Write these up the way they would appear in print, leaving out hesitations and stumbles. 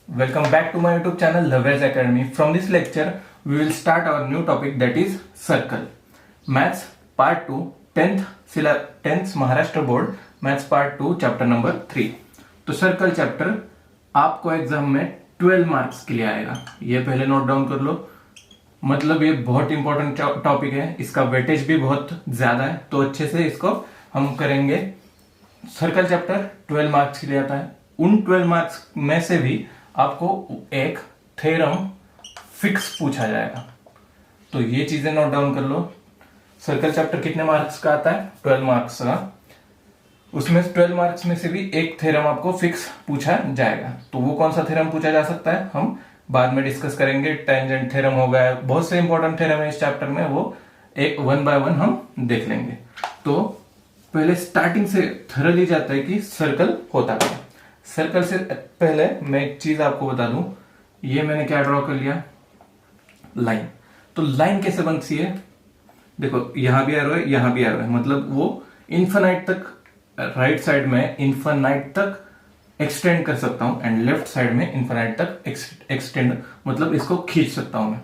Welcome back to my YouTube channel Lovers Academy. From this lecture, we will start our new topic, that is circle. Maths Part 2, 10th Maharashtra Board Maths Part 2, Chapter number 3. तो circle chapter आपको exam में 12 marks के लिए आएगा. ये पहले note down कर लो. मतलब ये बहुत इंपॉर्टेंट टॉपिक है, इसका वेटेज भी बहुत ज्यादा है, तो अच्छे से इसको हम करेंगे. सर्कल चैप्टर 12 मार्क्स के लिए आता है. उन 12 मार्क्स में से भी आपको एक थ्योरम फिक्स पूछा जाएगा. तो ये चीजें नोट डाउन कर लो. सर्कल चैप्टर कितने मार्क्स का आता है? 12 मार्क्स का. उसमें 12 मार्क्स में से भी एक थ्योरम आपको फिक्स पूछा जाएगा. तो वो कौन सा थ्योरम पूछा जा सकता है हम बाद में डिस्कस करेंगे. टेंजेंट थ्योरम हो गया, बहुत से इंपॉर्टेंट थ्योरम है इस चैप्टर में, वो एक 1 बाय 1 हम देख लेंगे. तो पहले स्टार्टिंग से थरली जाता है कि सर्कल होता क्या. सर्कल से पहले मैं एक चीज आपको बता दूं. ये मैंने क्या ड्रॉ कर लिया, लाइन. तो लाइन कैसे बनती है? देखो यहां भी एरो है, यहां भी एरो है, मतलब वो इन्फिनाइट तक, राइट साइड में इन्फिनाइट तक एक्सटेंड कर सकता हूं एंड लेफ्ट साइड में इन्फिनाइट तक एक्सटेंड, मतलब इसको खींच सकता हूं मैं.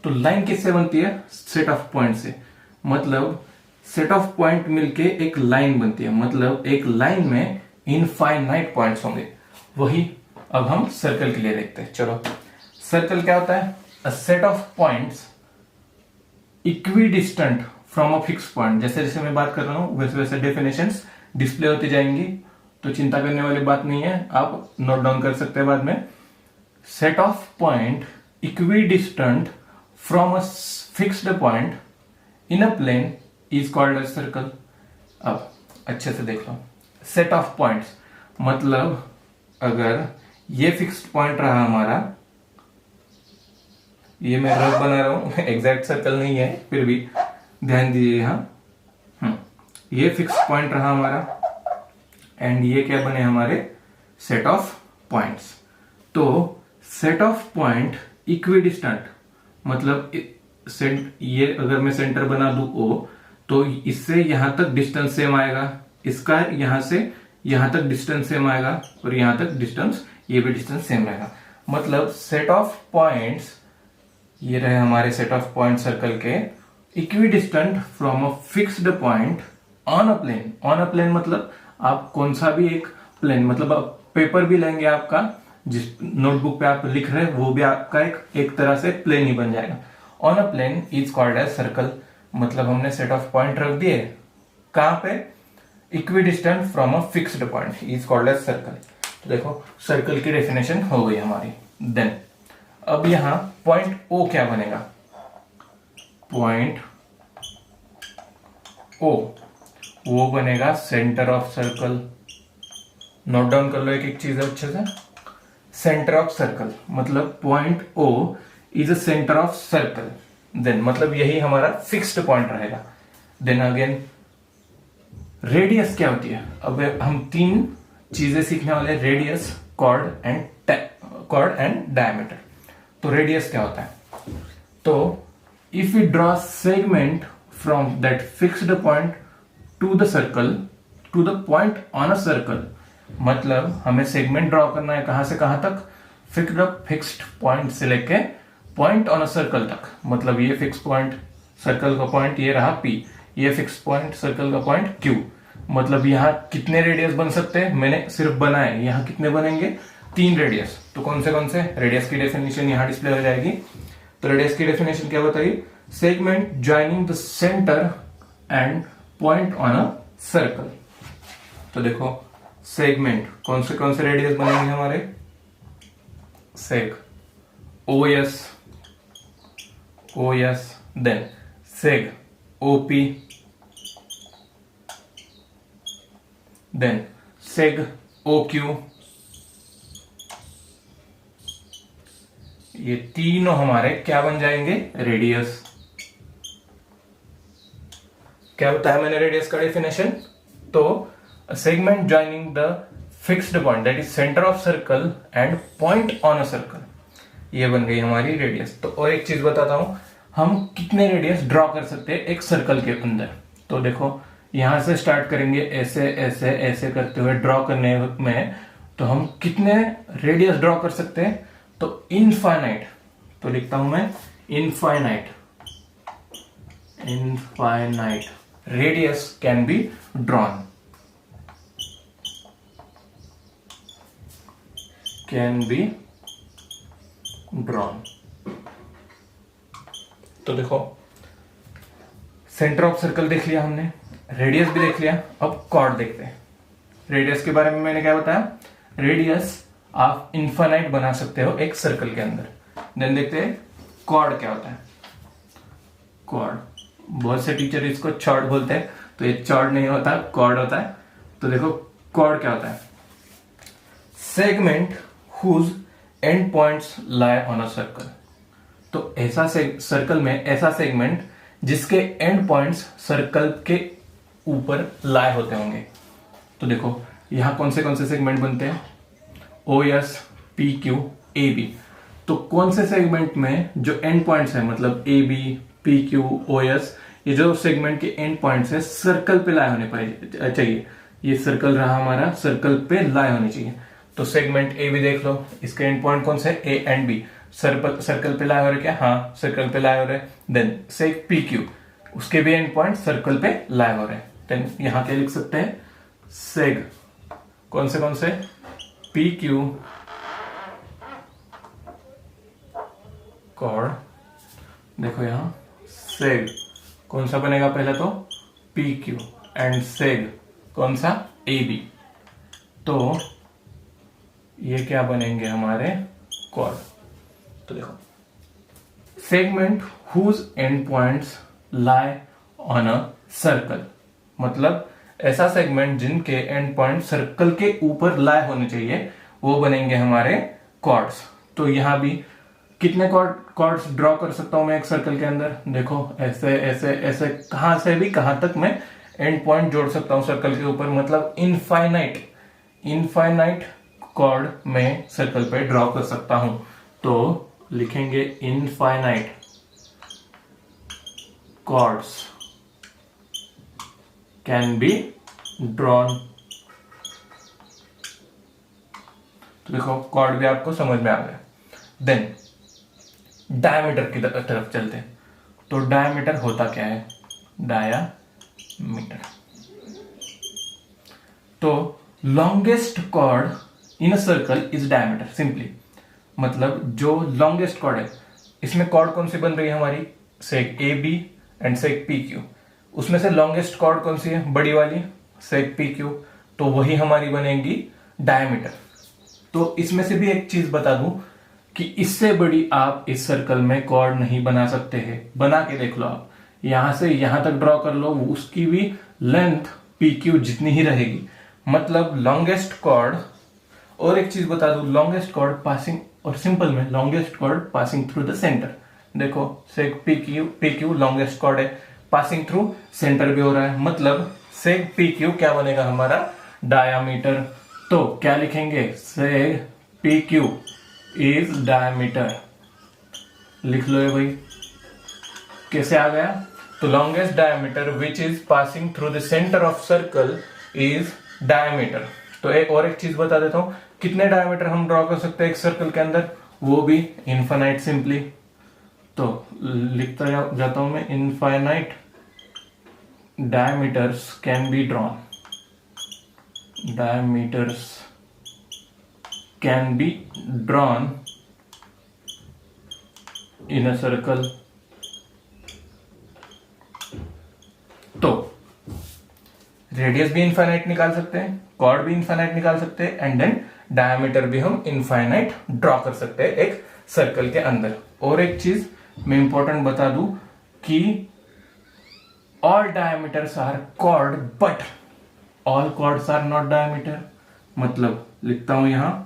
तो लाइन किससे बनती है? सेट ऑफ पॉइंट से. मतलब सेट ऑफ पॉइंट मिलके एक लाइन बनती है. मतलब एक लाइन में इनफाइनाइट पॉइंट्स होंगे. वही अब हम सर्कल के लिए देखते हैं. चलो, सर्कल क्या होता है? A set of points equidistant from a fix point. जैसे जैसे मैं बात कर रहा हूं वैसे वैसे डेफिनेशंस डिस्प्ले होती जाएंगी, तो चिंता करने वाली बात नहीं है, आप नोट डाउन कर सकते हैं बाद में. Set of point equidistant from a fixed point in a plane is called a circle. अब अच्छे से देख लो. सेट ऑफ पॉइंट्स मतलब अगर ये फिक्स्ड पॉइंट रहा हमारा, ये मैं रफ बना रहा हूं, एग्जैक्ट सर्कल नहीं है, फिर भी ध्यान दीजिए यहां. ये फिक्स्ड पॉइंट रहा हमारा एंड ये क्या बने हमारे सेट ऑफ पॉइंट्स. तो सेट ऑफ पॉइंट इक्विडिस्टेंट मतलब ये अगर मैं सेंटर बना दूं O, तो इससे यहां तक डिस्टेंस सेम आएगा, इसका यहां से यहां तक डिस्टेंस सेम आएगा, और यहां तक डिस्टेंस, ये भी डिस्टेंस सेम रहेगा. मतलब सेट ऑफ पॉइंट्स, ये रहे हमारे सेट ऑफ पॉइंट सर्कल के, equidistant from a fixed point on a plane. On a plane मतलब आप कौन सा भी एक प्लेन, मतलब आप पेपर भी लेंगे आपका, जिस नोटबुक पे आप लिख रहे हैं वो भी आपका एक तरह से प्लेन ही बन जाएगा. On a plane is called as circle. मतलब हमने सेट ऑफ पॉइंट रख दिए कहां पे? Equidistant from a fixed point is called as circle. तो देखो सर्कल की डेफिनेशन हो गई हमारी. देन अब यहां पॉइंट O क्या बनेगा? पॉइंट O वो बनेगा centre of circle. Note down कर लो एक एक चीज अच्छे से. सेंटर ऑफ सर्कल मतलब point O is a centre of circle. Then मतलब यही हमारा फिक्स्ड पॉइंट रहेगा. देन अगेन रेडियस क्या होती है? अब हम 3 चीजें सीखने वाले, रेडियस, कॉर्ड एंड डायमीटर. तो रेडियस क्या होता है? तो if you draw segment from that fixed point to the circle to the point on a circle, मतलब हमें सेगमेंट ड्रॉ करना है कहां से कहां तक? फिक्स्ड पॉइंट से लेके पॉइंट ऑन अ सर्कल तक. मतलब ये फिक्स पॉइंट सर्कल का पॉइंट ये रहा P, ये फिक्स पॉइंट सर्कल का पॉइंट Q. मतलब यहां कितने रेडियस बन सकते हैं? मैंने सिर्फ बनाए, यहां कितने बनेंगे? 3 रेडियस. तो कौन से रेडियस की डेफिनेशन यहां डिस्प्ले हो जाएगी. तो रेडियस की डेफिनेशन क्या बताइए? Segment joining the centre and point on a circle. तो देखो सेगमेंट कौन से रेडियस बनेंगे हमारे? Seg OS, then seg OP, then seg OQ. ये तीनों हमारे क्या बन जाएंगे? रेडियस. क्या बताया मैंने रेडियस का डेफिनेशन? तो segment joining the fixed point that is centre of circle and point on a circle, ये बन गई हमारी रेडियस. तो और एक चीज बताता हूं, हम कितने रेडियस ड्रॉ कर सकते हैं एक सर्कल के अंदर. तो देखो यहां से स्टार्ट करेंगे ऐसे ऐसे ऐसे करते हुए ड्रॉ करने में, तो हम कितने रेडियस ड्रॉ कर सकते हैं? तो इनफाइनाइट। तो लिखता हूं मैं infinite. Infinite radius can be drawn, can be drawn. तो देखो, सेंटर ऑफ सर्कल देख लिया हमने, रेडियस भी देख लिया, अब कॉर्ड देखते हैं। रेडियस के बारे में मैंने क्या बताया? रेडियस आप इनफाइनाइट बना सकते हो एक सर्कल के अंदर। देन देखते हैं कॉर्ड क्या होता है। कॉर्ड, बहुत से टीचर इसको चॉर्ड बोलते हैं, तो ये चॉर्ड नहीं होता, कॉर्ड होता है। तो देखो कॉर्ड क्या होता है? Segment whose end points lie on a circle. तो ऐसा सर्कल में ऐसा सेगमेंट जिसके एंड पॉइंट्स सर्कल के ऊपर लाई होते होंगे। तो देखो यहां कौन से सेगमेंट बनते हैं? O S, P Q, A B. तो कौन से सेगमेंट में जो एंड पॉइंट्स है, मतलब A B, P Q, O S, ये जो सेगमेंट के एंड पॉइंट्स है सर्कल पे लाई होने चाहिए। ये सर्कल रहा हमारा, सर्कल पे लाई होनी चाहिए। तो सेगमेंट ए बी देख लो, इसके एंड पॉइंट कौन से? ए एंड बी। सर्कल पे लाई हो रहे क्या? हाँ, सर्कल पे लाई हो रहे। देन सेग पी क्यू, उसके भी एंड पॉइंट सर्कल पे लाई हो रहे। देन यहां क्या लिख सकते हैं? सेग कौन से? P Q, chord. देखो यहां सेग कौन सा बनेगा? पहले तो पी क्यू एंड सेग कौन सा? A B. तो ये क्या बनेंगे हमारे? कॉर्ड। तो देखो, segment whose end points lie on a circle, मतलब ऐसा सेगमेंट जिनके एंड पॉइंट सर्कल के ऊपर लाई होने चाहिए, वो बनेंगे हमारे कॉर्ड्स। तो यहां भी कितने कॉर्ड्स ड्रॉ कर सकता हूं मैं एक सर्कल के अंदर? देखो ऐसे ऐसे ऐसे, कहां से भी कहां तक मैं एंड पॉइंट जोड़ सकता हूं सर्कल के ऊपर, मतलब इनफाइनाइट कॉर्ड में सर्कल पे ड्रॉ कर सकता हूं। तो लिखेंगे infinite chords can be drawn. तो देखो कॉर्ड भी आपको समझ में आ गया। देन डायमीटर की तरफ चलते हैं। तो डायमीटर होता क्या है? डायामीटर। तो longest chord in a circle is diameter, simply. मतलब जो लॉन्गेस्ट कॉर्ड है, इसमें कॉर्ड कौन सी बन रही है हमारी? Seg A B and seg P Q. उसमें से लॉन्गेस्ट कॉर्ड कौन सी है? बड़ी वाली, सेग पी क्यू। तो वही हमारी बनेगी डायमीटर। तो इसमें से भी एक चीज बता दूं कि इससे बड़ी आप इस सर्कल में कॉर्ड नहीं बना सकते हैं। बना के देख लो, आप यहां से यहां तक ड्रॉ कर लो, उसकी भी लेंथ पी क्यू जितनी ही रहेगी, मतलब लॉन्गेस्ट कॉर्ड। और एक चीज बता दूं, लॉन्गेस्ट कॉर्ड पासिंग, और सिंपल में longest chord passing through the center. देखो seg P Q longest chord है, पासिंग थ्रू सेंटर भी हो रहा है, मतलब सेग पी क्यू क्या बनेगा हमारा? डायामीटर। तो क्या लिखेंगे? सेग पी क्यू इज डायमीटर। लिख लो ये भाई, कैसे आ गया? तो longest diameter which is passing through the centre of circle is diameter. तो एक चीज बता देता हूं, कितने डायमीटर हम ड्रॉ कर सकते हैं एक सर्कल के अंदर? वो भी इनफाइनाइट, सिंपली। तो लिखता जाता हूं मैं, infinite diameters can be drawn. Diameters can be drawn in a circle। तो रेडियस भी इनफाइनाइट निकाल सकते हैं, कॉर्ड भी इनफाइनाइट निकाल सकते हैं, एंड देन डायमीटर भी हम इनफाइनाइट ड्रॉ कर सकते हैं एक सर्कल के अंदर। और एक चीज मैं इंपॉर्टेंट बता दूं कि all diameters are chord but all chords are not diameter. मतलब लिखता हूं यहां,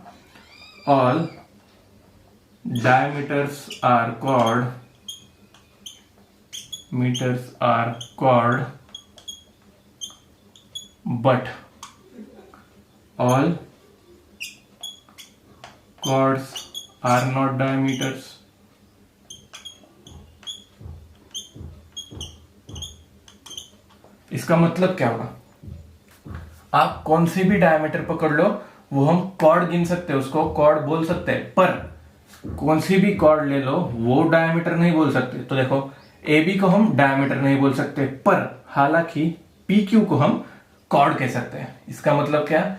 all diameters are chord, but all chords are not diameters। इसका मतलब क्या होगा, आप कौन सी भी डायमीटर पकड़ लो, वो हम कॉर्ड गिन सकते हैं, उसको कॉर्ड बोल सकते हैं, पर कौन सी भी कॉर्ड ले लो वो डायमीटर नहीं बोल सकते। तो देखो ए बी को हम डायमीटर नहीं बोल सकते, पर हालांकि पी क्यू को हम कॉर्ड कह सकते हैं। इसका मतलब क्या,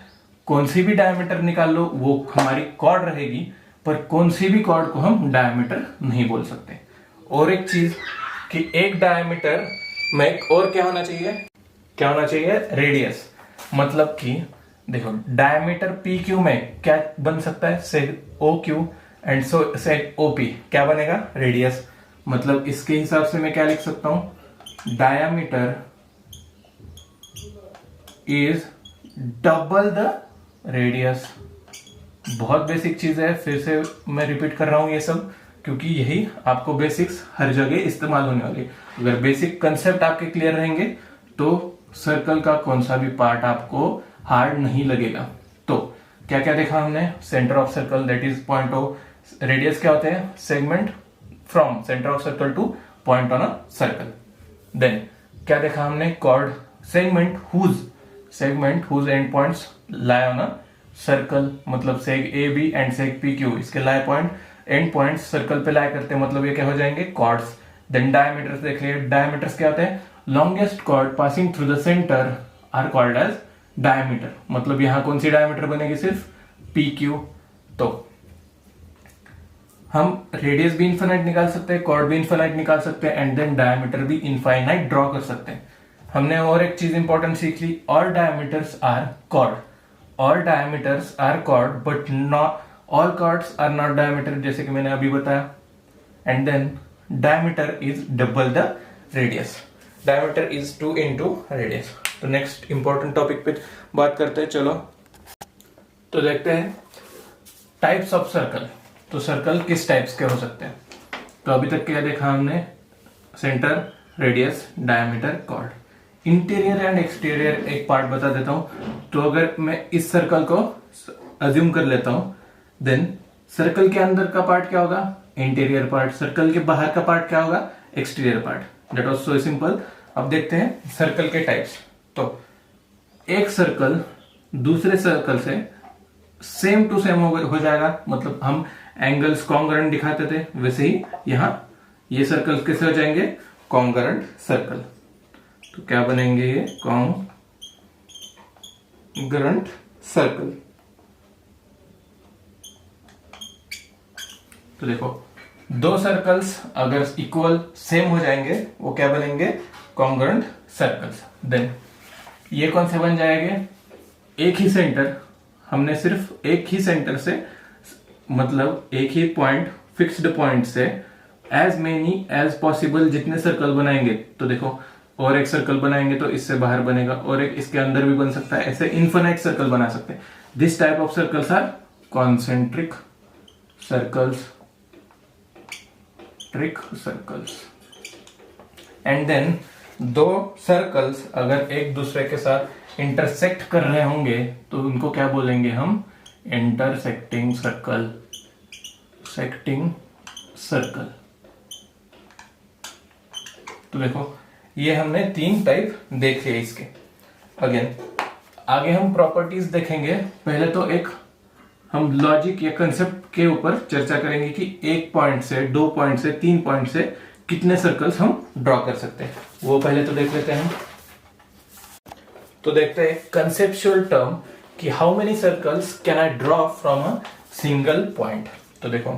कौन सी भी डायमीटर निकाल लो वो हमारी कॉर्ड रहेगी, पर कौन सी भी कॉर्ड को हम डायमीटर नहीं बोल सकते। और एक चीज कि एक डायमीटर में एक और क्या होना चाहिए, रेडियस। मतलब कि देखो डायमीटर पी क्यू में क्या बन सकता है, seg O Q and seg O P, क्या बनेगा, रेडियस। मतलब इसके हिसाब से मैं क्या लिख सकता हूं, diameter is double the radius. बहुत बेसिक चीज है, फिर से मैं रिपीट कर रहा हूं ये सब, क्योंकि यही आपको बेसिक्स हर जगह इस्तेमाल होने वाली। अगर बेसिक कंसेप्ट आपके क्लियर रहेंगे तो सर्कल का कौन सा भी पार्ट आपको हार्ड नहीं लगेगा। तो क्या क्या देखा हमने, center of circle that is point O, radius क्या होते हैं, segment from center of circle to point on a circle. Then क्या देखा हमने, chord, segment whose end points lie on a circle, मतलब seg A B and seg P Q, इसके lie point end points circle पे lie करते हैं, मतलब ये क्या हो जाएंगे, कॉर्ड्स। देन डायमीटर्स देख लिए, डायमीटर्स क्या होते हैं, longest chord passing through the centre are called as diameter. मतलब यहां कौन सी डायमीटर बनेगी, सिर्फ पी क्यू। तो हम रेडियस भी इनफाइनाइट निकाल सकते हैं, कॉर्ड भी इनफाइनाइट निकाल सकते हैं, एंड देन डायमीटर भी इनफाइनाइट ड्रॉ कर सकते हैं। हमने और एक चीज इंपॉर्टेंट सीख ली, all diameters are chord, all diameters are chord but not all chords are not diameter, जैसे कि मैंने अभी बताया। And then diameter is double the radius, diameter is 2 into radius. तो नेक्स्ट इंपॉर्टेंट टॉपिक पे बात करते हैं, चलो। तो देखते हैं टाइप्स ऑफ सर्कल। तो सर्कल किस टाइप्स के हो सकते हैं, तो अभी तक क्या देखा हमने, centre, radius, diameter, chord. Interior and exterior एक पार्ट बता देता हूं। तो अगर मैं इस सर्कल को अज्यूम कर लेता हूं, देन सर्कल के अंदर का पार्ट क्या होगा, इंटीरियर पार्ट, सर्कल के बाहर का पार्ट क्या होगा, exterior part. That was so simple. अब देखते हैं सर्कल के टाइप्स। तो एक सर्कल दूसरे सर्कल से सेम टू सेम हो जाएगा, मतलब हम एंगल्स कॉन्ग्रुएंट दिखाते थे, वैसे ही यहां ये सर्कल कैसे हो जाएंगे, कॉन्ग्रुएंट सर्कल। तो क्या बनेंगे ये, कॉन्ग्रुएंट सर्कल। तो देखो दो सर्कल्स अगर इक्वल सेम हो जाएंगे वो क्या बनेंगे, कॉन्ग्रुएंट सर्कल्स। देन ये कौन से बन जाएंगे, एक ही सेंटर, हमने सिर्फ एक ही सेंटर से, मतलब एक ही पॉइंट, फिक्स्ड पॉइंट से एज मेनी एज पॉसिबल जितने सर्कल बनाएंगे। तो देखो और एक सर्कल बनाएंगे तो इससे बाहर बनेगा, और एक इसके अंदर भी बन सकता है, ऐसे इन्फिनाइट सर्कल बना सकते हैं। This type of circles are concentric circles, and then दो सर्कल्स अगर एक दूसरे के साथ इंटरसेक्ट कर रहे होंगे तो उनको क्या बोलेंगे हम, इंटरसेक्टिंग सर्कल, तो देखो ये हमने 3 टाइप देखे इसके। अगेन आगे हम प्रॉपर्टीज देखेंगे। पहले तो एक हम लॉजिक या कंसेप्ट के ऊपर चर्चा करेंगे कि एक पॉइंट से, 2 पॉइंट से, 3 पॉइंट से कितने सर्कल्स हम ड्रॉ कर सकते हैं, वो पहले तो देख लेते हैं। तो देखते हैं कंसेप्चुअल टर्म कि how many circles can I draw from a single point. तो देखो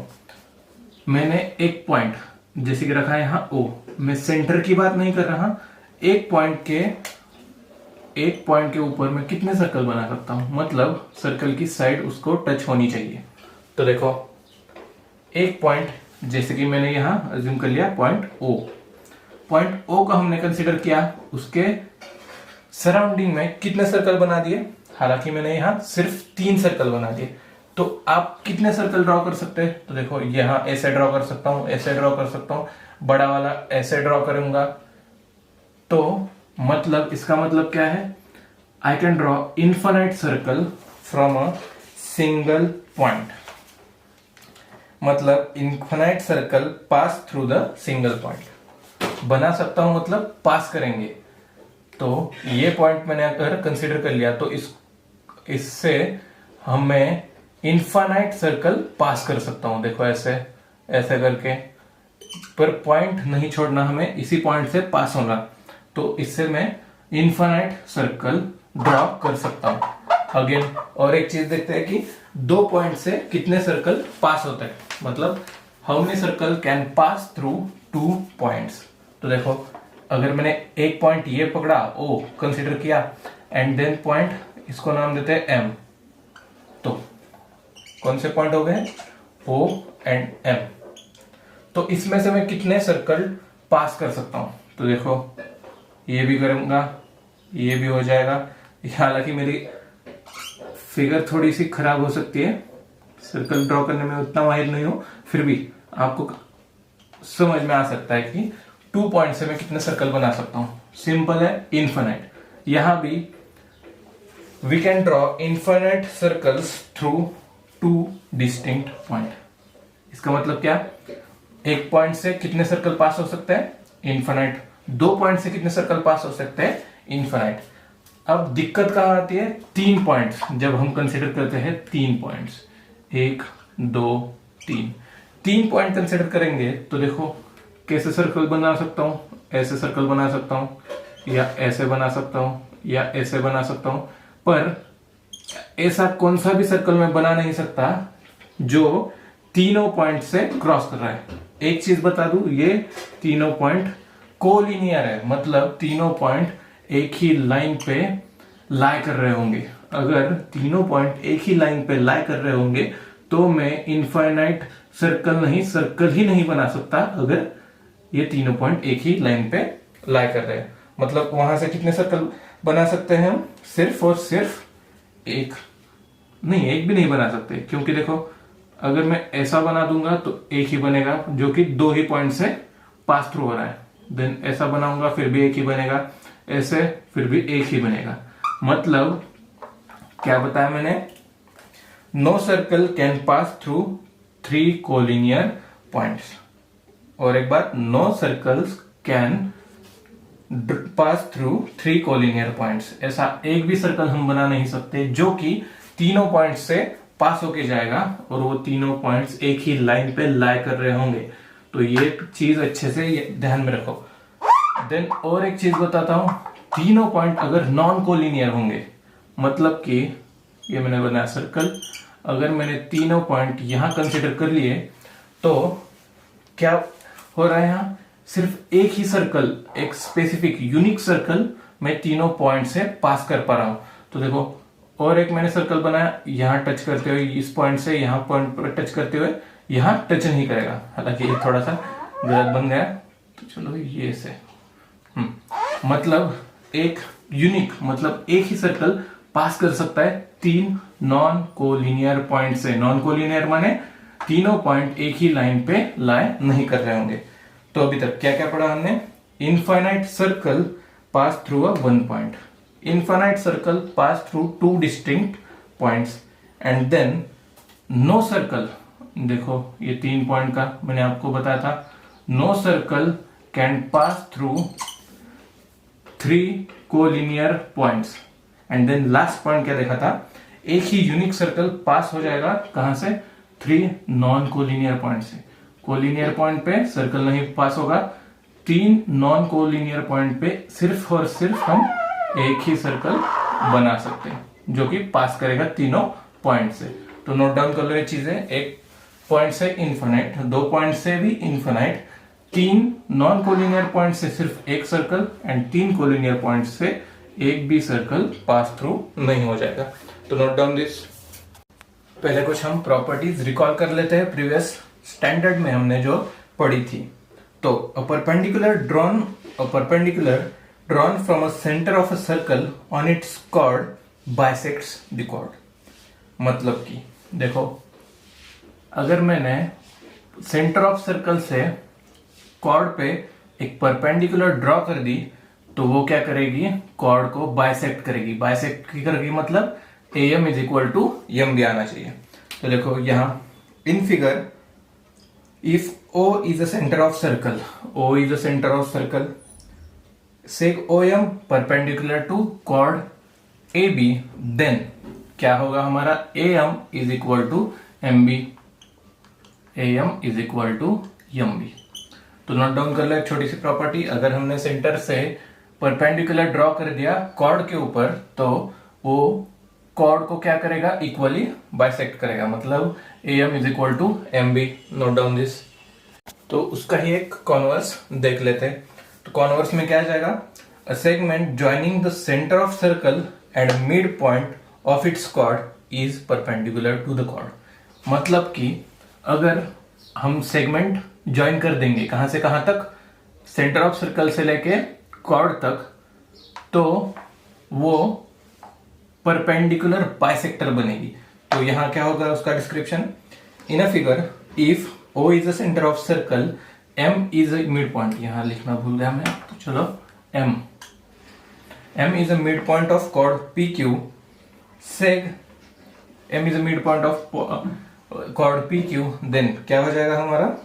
मैंने एक पॉइंट जैसे कि रखा है यहां O, मैं सेंटर की बात नहीं कर रहा, एक पॉइंट के ऊपर मैं कितने सर्कल बना सकता हूं, मतलब सर्कल की साइड उसको टच होनी चाहिए। तो देखो एक पॉइंट जैसे कि मैंने यहां अज्यूम कर लिया पॉइंट O को हमने कंसीडर किया, उसके सराउंडिंग में कितने सर्कल बना दिए, हालांकि मैंने यहां सिर्फ 3 सर्कल बना दिए। तो आप कितने सर्कल ड्रॉ कर सकते हैं, तो देखो यहां ऐसे ड्रॉ कर सकता हूं, ऐसे ड्रॉ कर सकता हूं, बड़ा वाला ऐसे ड्रॉ करूंगा। तो मतलब इसका मतलब क्या है, I can draw infinite circle from a single point, मतलब infinite circle pass through the single point बना सकता हूं, मतलब पास करेंगे। तो ये पॉइंट मैंने अगर कंसिडर कर लिया तो इससे हमें इनफाइनाइट सर्कल पास कर सकता हूं। देखो ऐसे ऐसे करके, पर पॉइंट नहीं छोड़ना, हमें इसी पॉइंट से पास होना। तो इससे मैं इनफाइनाइट सर्कल ड्रॉ कर सकता हूं। अगेन और एक चीज देखते हैं कि 2 पॉइंट से कितने सर्कल पास होते हैं, मतलब how many circle can pass through 2 points. तो देखो अगर मैंने एक पॉइंट ये पकड़ा, ओ कंसीडर किया, एंड देन पॉइंट इसको नाम देते हैं एम। तो कौन से पॉइंट हो गए, ओ एंड एम। तो इसमें से मैं कितने सर्कल पास कर सकता हूं। तो देखो ये भी करूंगा, ये भी हो जाएगा। हालांकि मेरी फिगर थोड़ी सी खराब हो सकती है, सर्कल ड्रॉ करने में उतना माहिर नहीं हूं, फिर भी आपको समझ में आ सकता है कि 2 पॉइंट से मैं कितने सर्कल बना सकता हूं। सिंपल है, इनफाइनाइट। यहां भी we can draw infinite circles through 2 distinct point. इसका मतलब क्या, एक पॉइंट से कितने सर्कल पास हो सकते हैं, इनफाइनाइट। 2 पॉइंट से कितने सर्कल पास हो सकते हैं, इनफाइनाइट। अब दिक्कत कहां आती है, 3 पॉइंट्स जब हम कंसिडर करते हैं 3 पॉइंट्स, 1 2 3, 3 पॉइंट कंसिडर करेंगे तो देखो कैसे सर्कल बना सकता हूं, ऐसे सर्कल बना सकता हूं, या ऐसे बना सकता हूं, या ऐसे बना सकता हूं। पर ऐसा कौन सा भी सर्कल मैं बना नहीं सकता जो तीनों पॉइंट से क्रॉस कर रहा है। एक चीज बता दूं, ये तीनों पॉइंट कोलिनियर है, मतलब तीनों पॉइंट एक ही लाइन पे लाई कर रहे होंगे। अगर तीनों पॉइंट एक ही लाइन पे लाई कर रहे होंगे तो मैं इनफाइनाइट सर्कल ही नहीं बना सकता अगर ये तीनों पॉइंट एक ही लाइन पे लाई कर रहे हैं। मतलब वहां से कितने सर्कल बना सकते हैं हम, सिर्फ और सिर्फ एक नहीं, एक भी नहीं बना सकते, क्योंकि देखो अगर मैं ऐसा बना दूंगा तो एक ही बनेगा जो कि 2 ही पॉइंट से पास थ्रू हो रहा है। देन ऐसा बनाऊंगा फिर भी एक ही बनेगा, ऐसे फिर भी एक ही बनेगा। मतलब क्या बताया मैंने, no circle can pass through 3 collinear points. और एक बात, no circles can pass through 3 collinear points. ऐसा एक भी सर्कल हम बना नहीं सकते जो कि तीनों पॉइंट से पास होके जाएगा और वो तीनों पॉइंट्स एक ही लाइन पे लाई कर रहे होंगे। तो ये चीज अच्छे से ध्यान में रखो। देन और एक चीज बताता हूं, तीनों पॉइंट अगर नॉन कोलिनियर होंगे, मतलब कि ये मैंने बनाया सर्कल, अगर मैंने तीनों पॉइंट यहां कंसिडर कर लिए तो क्या हो रहा है, यहां सिर्फ एक ही सर्कल, एक स्पेसिफिक यूनिक सर्कल मैं तीनों पॉइंट से पास कर पा रहा हूं। तो देखो और एक मैंने सर्कल बनाया, यहां टच करते हुए इस पॉइंट से यहां पॉइंट पर टच करते हुए यहां टच नहीं करेगा। हालांकि ये थोड़ा सा गलत बन गया, तो चलो ये से मतलब एक यूनिक, मतलब एक ही सर्कल पास कर सकता है 3 नॉन कोलिनियर पॉइंट से। नॉन कोलिनियर माने तीनों पॉइंट एक ही लाइन पे लाई नहीं कर रहे होंगे। तो अभी तक क्या क्या पढ़ा हमने, infinite circle pass through a 1 point, infinite circle pass through 2 distinct points, and then no circle. देखो ये 3 पॉइंट का मैंने आपको बताया था, no circle can pass through 3 collinear points, and then last point क्या देखा था, एक ही यूनिक सर्कल पास हो जाएगा कहां से, 3 नॉन कोलिनियर पॉइंट से। कोलिनियर पॉइंट पे सर्कल नहीं पास होगा, 3 नॉन कोलिनियर पॉइंट पे सिर्फ और सिर्फ हम एक ही सर्कल बना सकते हैं जो कि पास करेगा तीनों पॉइंट से। तो नोट डाउन कर लो ये चीजें, एक पॉइंट से इनफाइनाइट, 2 पॉइंट से भी इनफाइनाइट, 3 नॉन कोलिनियर पॉइंट से सिर्फ एक सर्कल, एंड 3 कोलिनियर पॉइंट से एक भी सर्कल पास थ्रू नहीं हो जाएगा। तो नोट डाउन दिस। पहले कुछ हम प्रॉपर्टीज रिकॉल कर लेते हैं, प्रीवियस स्टैंडर्ड में हमने जो पढ़ी थी। तो a perpendicular drawn from a centre of a circle on its chord bisects the chord. मतलब कि देखो अगर मैंने सेंटर ऑफ सर्कल से कॉर्ड पे एक परपेंडिकुलर ड्रॉ कर दी तो वो क्या करेगी, कॉर्ड को बाइसेक्ट करेगी। बाइसेक्ट की करेगी मतलब AM is equal to M भी आना चाहिए। तो देखो यहां in figure, if O is a center of circle, O is a center of circle, seg O M perpendicular to chord A B, then क्या होगा हमारा A M is equal to M B, A M is equal to M B. तो note down कर लो एक छोटी सी property, अगर हमने सेंटर से परपेंडिकुलर ड्रॉ कर दिया कॉर्ड के ऊपर तो वो कॉर्ड को क्या करेगा, इक्वली बाइसेक्ट करेगा, मतलब A M is equal to M B. Note down this. तो उसका ही एक कॉन्वर्स देख लेते हैं। तो कॉन्वर्स में क्या आ जाएगा, a segment joining the centre of circle and mid point of its chord is perpendicular to the chord. मतलब कि अगर हम सेगमेंट ज्वाइन कर देंगे कहां से कहां तक, सेंटर ऑफ सर्कल से लेके कॉर्ड तक, तो वो परपेंडिकुलर बाइसेक्टर बनेगी। तो यहां क्या होगा उसका description, in a figure if O is the centre of circle, M is a mid point, यहां लिखना भूल गया मैं, तो चलो M is a mid point of chord PQ, seg M is a mid point of chord PQ, then क्या हो जाएगा हमारा,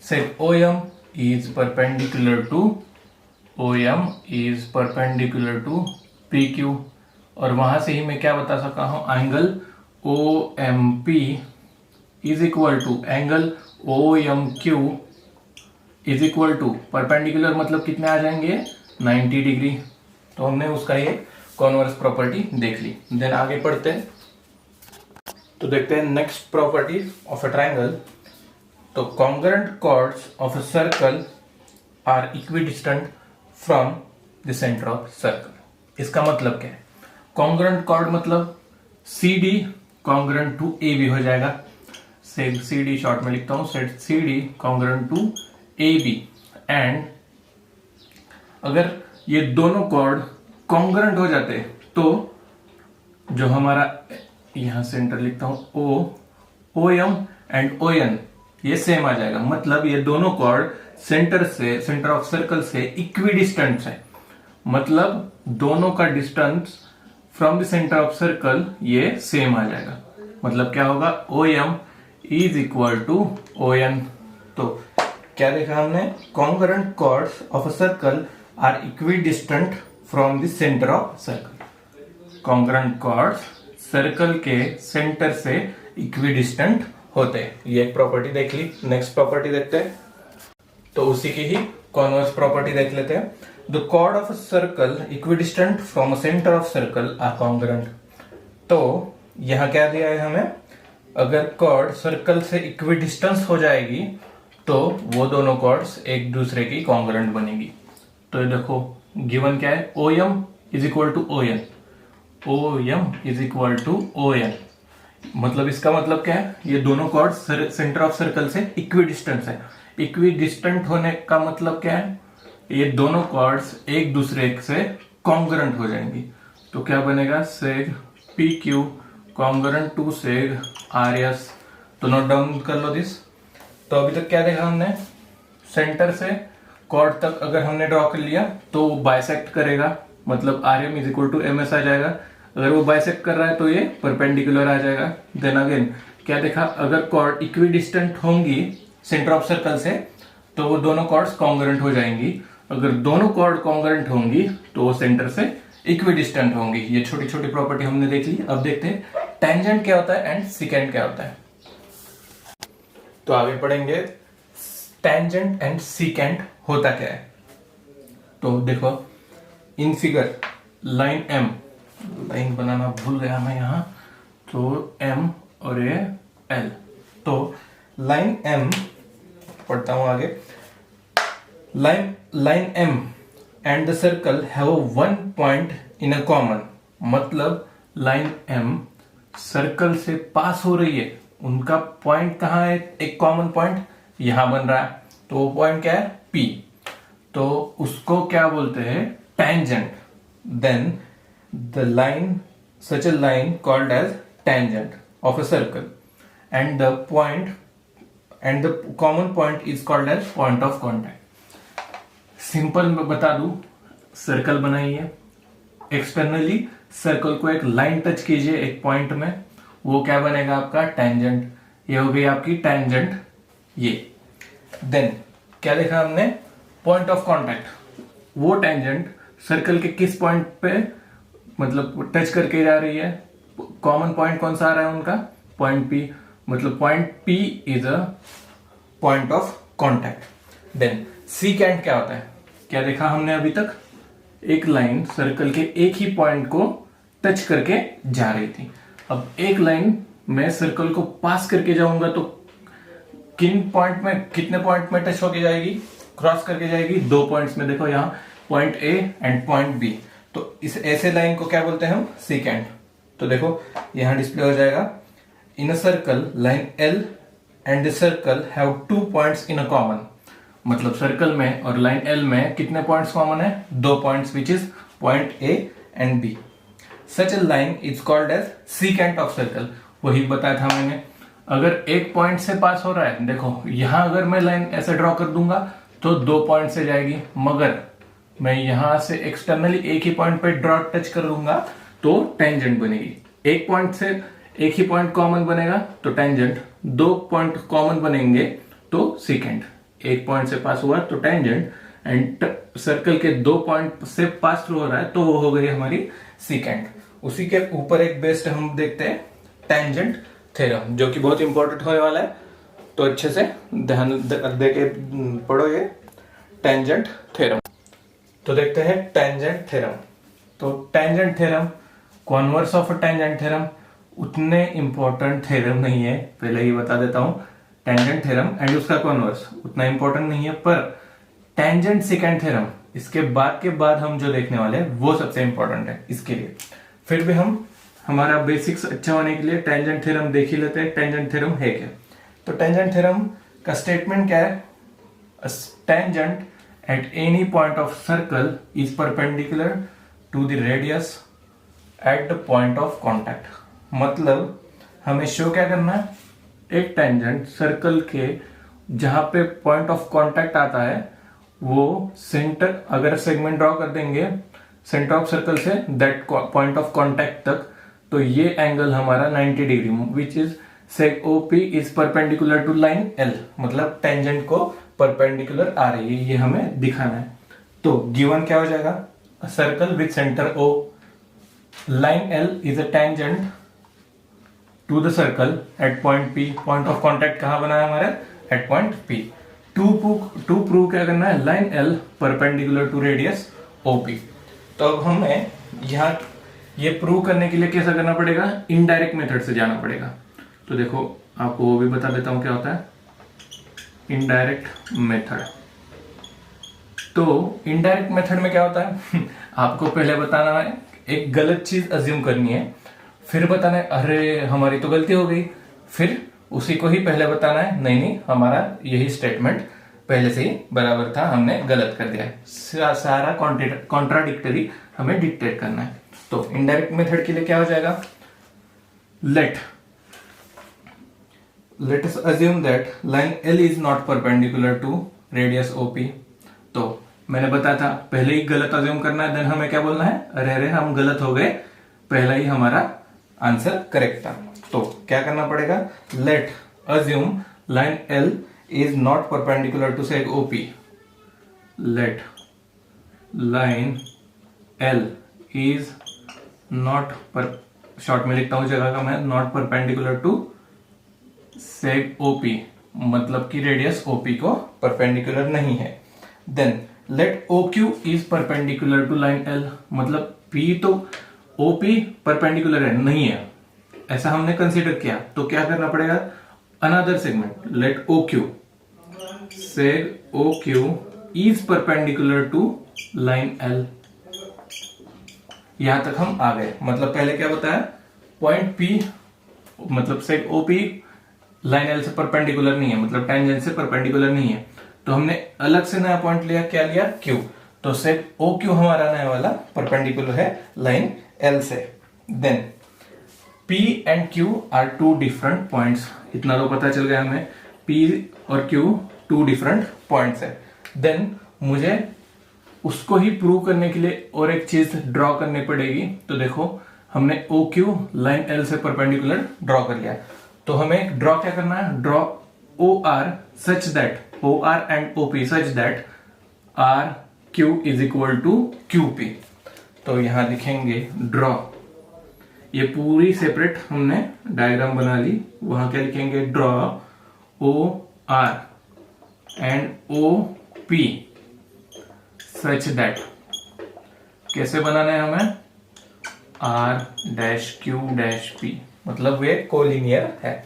seg OM is perpendicular to OM is perpendicular to PQ, और वहां से ही मैं क्या बता सकता हूं, angle OMP is equal to angle OMQ is equal to perpendicular, मतलब कितने आ जाएंगे 90 डिग्री। तो हमने उसका ये कॉन्वर्स प्रॉपर्टी देख ली। देन आगे पढ़ते हैं, तो देखते हैं next property of a triangle. तो congruent chords of a circle are equidistant from the centre of circle. इसका मतलब क्या है, कॉन्ग्रुएंट कॉर्ड मतलब CD कॉन्ग्रुएंट टू AB हो जाएगा, सेग CD शॉर्ट में लिखता हूं, seg CD congruent to AB, एंड अगर ये दोनों कॉर्ड कॉन्ग्रुएंट हो जाते तो जो हमारा, यहां सेंटर लिखता हूं OM एंड ON ये सेम आ जाएगा, मतलब ये दोनों कॉर्ड सेंटर ऑफ सर्कल से इक्विडिस्टेंट है, मतलब दोनों का distance from the centre of circle ये सेम आ जाएगा। मतलब क्या होगा, OM is equal to ON। तो क्या देखा हमने, congruent chords of a circle are equidistant from the centre of circle. Congruent chords circle के सेंटर से इक्विडिस्टेंट होते हैं। ये एक प्रॉपर्टी देख ली। नेक्स्ट प्रॉपर्टी देखते हैं, तो उसी की ही कॉन्वर्स प्रॉपर्टी देख लेते हैं। The chord of a circle equidistant from a centre of circle are congruent. तो यहां क्या दिया है हमें, अगर कॉर्ड सर्कल से इक्विडिस्टेंस हो जाएगी तो वो दोनों कॉर्ड्स एक दूसरे की कॉन्ग्रुएंट बनेगी। तो ये देखो गिवन क्या है, OM is equal to ON, OM is equal to ON। मतलब इसका मतलब क्या है, ये दोनों कॉर्ड्स सेंटर ऑफ सर्कल से इक्विडिस्टेंट है। इक्विडिस्टेंट होने का मतलब क्या है, ये दोनों कॉर्ड्स एक दूसरे से कॉन्ग्रुएंट हो जाएंगी। तो क्या बनेगा, seg PQ congruent to seg RS। तो नोट डाउन कर लो दिस। तो अभी तक क्या देखा हमने, सेंटर से कॉर्ड तक अगर हमने ड्रॉ कर लिया तो वो बाइसेक्ट करेगा, मतलब RM is equal to MS आ जाएगा। अगर वो बाइसेक्ट कर रहा है तो ये परपेंडिकुलर आ जाएगा। देन अगेन क्या देखा, अगर कॉर्ड इक्विडिस्टेंट होंगी सेंटर ऑफ सर्कल से तो वो दोनों कॉर्ड्स कॉन्ग्रुएंट हो जाएंगी। अगर दोनों कॉर्ड कॉन्ग्रुएंट होंगी तो वो सेंटर से इक्विडिस्टेंट होंगी। ये छोटी छोटी प्रॉपर्टी हमने देख ली। अब देखते हैं टेंजेंट क्या होता है एंड सिकेंट क्या होता है। तो आगे पढ़ेंगे टेंजेंट एंड सिकेंट होता क्या है। तो देखो in figure line M, line बनाना भूल गया मैं यहां, तो M और ये L। तो लाइन M पढ़ता हूं आगे, line M and the circle have one point in a common. मतलब लाइन M सर्कल से पास हो रही है, उनका पॉइंट कहां है, एक कॉमन पॉइंट यहां बन रहा है, तो वो पॉइंट क्या है, P। तो उसको क्या बोलते हैं, tangent. Then the line, such a line called as tangent of a circle and the point and the common point is called as point of contact. Simple में बता दूं, सर्कल बनाइए, एक्सटर्नली सर्कल को एक लाइन टच कीजिए एक point में, वो क्या बनेगा आपका टेंजेंट। ये हो गई आपकी टेंजेंट ये। देन क्या देखा हमने, पॉइंट ऑफ कांटेक्ट, वो टेंजेंट सर्कल के किस पॉइंट पे मतलब टच करके जा रही है, कॉमन पॉइंट कौन सा आ रहा है उनका, पॉइंट पी, मतलब point P is a point of contact. Then secant क्या होता है, क्या देखा हमने अभी तक, एक लाइन सर्कल के एक ही पॉइंट को टच करके जा रही थी। अब एक लाइन मैं सर्कल को पास करके जाऊंगा तो किन पॉइंट में, कितने पॉइंट में टच होके जाएगी, क्रॉस करके जाएगी, 2 पॉइंट्स में। देखो यहाँ point A and point B, तो इस ऐसे लाइन को क्या बोलते हैं हम, सीकेंट। तो देखो यहां डिस्प्ले हो जाएगा, in a circle line L and the circle have 2 points in a common, मतलब सर्कल में और लाइन एल में कितने पॉइंट्स कॉमन है, 2 points, which is point A and B. Such a line is called as secant of circle. वही बताया था मैंने, अगर एक पॉइंट से पास हो रहा है, देखो यहां अगर मैं लाइन ऐसे ड्रॉ कर दूंगा तो 2 पॉइंट से जाएगी, मगर मैं यहां से एक्सटर्नली एक ही पॉइंट पे ड्रॉ टच कर लूंगा तो टेंजेंट बनेगी। एक पॉइंट से एक ही पॉइंट कॉमन बनेगा तो टेंजेंट, 2 पॉइंट कॉमन बनेंगे तो सीकेंट। एक पॉइंट से पास हुआ तो टेंजेंट, एंड सर्कल के 2 पॉइंट से पास थ्रू हो रहा है तो वो हो गई हमारी सीकेंट। उसी के ऊपर एक बेस्ड हम देखते हैं टेंजेंट थ्योरम, जो कि बहुत इंपॉर्टेंट होने वाला है, तो अच्छे से ध्यान दे के पढ़ो ये टेंजेंट थ्योरम। तो देखते हैं टेंजेंट थ्योरम। तो tangent theorem, converse of tangent theorem उतने इंपॉर्टेंट थ्योरम नहीं है, पहले ही बता देता हूं। टेंजेंट थ्योरम एंड उसका कॉन्वर्स उतना इंपॉर्टेंट नहीं है, पर टेंजेंट सेकेंड थ्योरम इसके बाद हम जो देखने वाले हैं वो सबसे इंपॉर्टेंट है इसके लिए। फिर भी हम हमारा बेसिक्स अच्छा होने के लिए टेंजेंट थ्योरम देख ही लेते हैं, टेंजेंट थ्योरम है क्या। तो टेंजेंट थ्योरम का स्टेटमेंट क्या है, tangent at any point of circle is perpendicular to the radius at the point of contact. मतलब हमें शो क्या करना है, एक टेंजेंट सर्कल के जहां पे पॉइंट ऑफ कांटेक्ट आता है वो सेंटर, अगर सेगमेंट ड्रॉ कर देंगे सेंटर ऑफ सर्कल से दैट पॉइंट ऑफ कांटेक्ट तक, तो ये एंगल हमारा 90 degree, which is seg OP is perpendicular to line L, मतलब टेंजेंट को परपेंडिकुलर आ रही है, ये हमें दिखाना है। तो गिवन क्या हो जाएगा, circle with centre O, line L is a tangent to the circle at point P, point of contact कहां बना है हमारा, at point P. To prove क्या करना है, line L perpendicular to radius OP. तो अब हमें यहाँ ये प्रूव करने के लिए कैसा करना पड़ेगा, इनडायरेक्ट मेथड से जाना पड़ेगा। तो देखो आपको वो भी बता देता हूं क्या होता है इनडायरेक्ट मेथड। तो इनडायरेक्ट मेथड में क्या होता है आपको पहले बताना है, एक गलत चीज अज्यूम करनी है, फिर बताना है अरे हमारी तो गलती हो गई, फिर उसी को ही पहले बताना है नहीं हमारा यही स्टेटमेंट पहले से ही बराबर था, हमने गलत कर दिया। सारा कॉन्ट्राडिक्टरी हमें डिक्टेट करना है। तो इनडायरेक्ट मेथड के लिए क्या हो जाएगा, let us assume that line L is not perpendicular to radius OP. तो मैंने बताया था पहले ही गलत अज्यूम करना है, देन हमें क्या बोलना है, अरे हम गलत हो गए, पहला ही हमारा आंसर करेक्ट था। तो क्या करना पड़ेगा, let assume line L is not perpendicular to seg OP, let line L is not per, short में लिखता हूं जगह का मैं, not perpendicular to seg OP, मतलब कि रेडियस ओपी को परपेंडिकुलर नहीं है। Then let O Q is perpendicular to line L, मतलब पी तो ओपी परपेंडिकुलर है नहीं है, ऐसा हमने कंसीडर किया, तो क्या करना पड़ेगा, another segment let O Q, seg O Q is perpendicular to line L. यहां तक हम आ गए, मतलब पहले क्या बताया, पॉइंट पी मतलब सेग ओपी लाइन एल से परपेंडिकुलर नहीं है, मतलब टेंजेंट से परपेंडिकुलर नहीं है, तो हमने अलग से नया पॉइंट लिया, क्या लिया, क्यू। तो सेग ओ क्यू हमारा नया वाला परपेंडिकुलर है लाइन एल से। Then P and Q are 2 different points, इतना तो पता चल गया हमें, P और Q 2 डिफरेंट पॉइंट्स है। देन मुझे उसको ही प्रूव करने के लिए और एक चीज ड्रॉ करनी पड़ेगी। तो देखो हमने OQ लाइन L से परपेंडिकुलर ड्रॉ कर लिया, तो हमें ड्रॉ क्या करना है, draw OR such that OR and OP such that R Q is equal to QP। तो यहां लिखेंगे ड्रॉ, ये पूरी सेपरेट हमने डायग्राम बना ली। वहां क्या लिखेंगे, draw OR and OP such that, कैसे बनाना है हमें, R'Q'P, मतलब वे कोलिनियर है।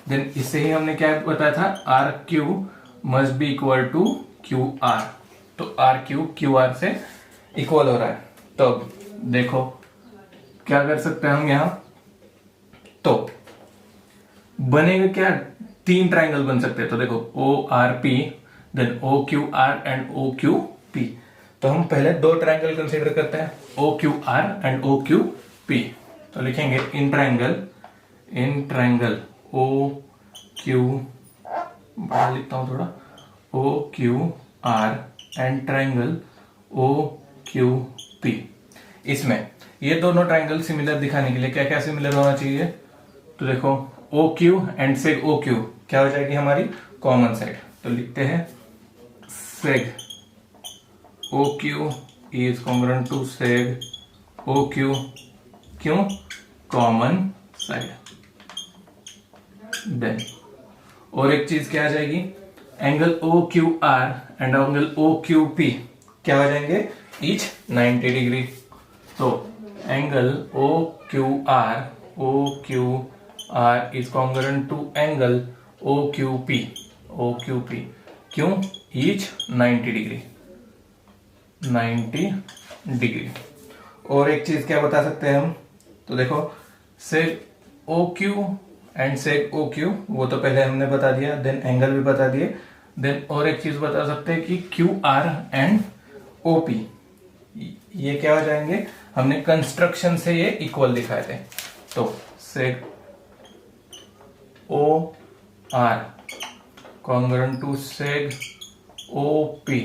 देन इससे ही हमने क्या बताया था, RQ must be equal to QR। तो RQ QR से इक्वल हो रहा है। तो अब देखो क्या कर सकते हैं हम यहां, तो बनेगा क्या, 3 ट्राइंगल बन सकते हैं। तो देखो ORP, then OQR and OQP। तो हम पहले 2 ट्राइंगल कंसीडर करते हैं, OQR एंड OQP। तो लिखेंगे इन ट्राइंगल OQ, बड़ा लिखता हूं थोड़ा, OQR एंड ट्राइंगल OQP। इसमें ये दोनों ट्राइंगल सिमिलर दिखाने के लिए क्या क्या सिमिलर होना चाहिए, तो देखो OQ एंड सेग OQ क्या हो जाएगी हमारी कॉमन साइड। तो लिखते हैं seg OQ is congruent to seg OQ, क्यों, कॉमन साइड। देन और एक चीज क्या आ जाएगी, angle OQR and angle OQP क्या हो जाएंगे, ईच 90 डिग्री। तो angle OQR is congruent to angle OQP, क्यों, ईच 90 डिग्री, 90 डिग्री। और एक चीज क्या बता सकते हैं हम, तो देखो सेग OQ एंड सेग OQ वो तो पहले हमने बता दिया, देन एंगल भी बता दिए। देन और एक चीज बता सकते हैं कि QR एंड OP ये क्या हो जाएंगे, हमने कंस्ट्रक्शन से ये इक्वल दिखाए थे। तो seg OR congruent to seg OP,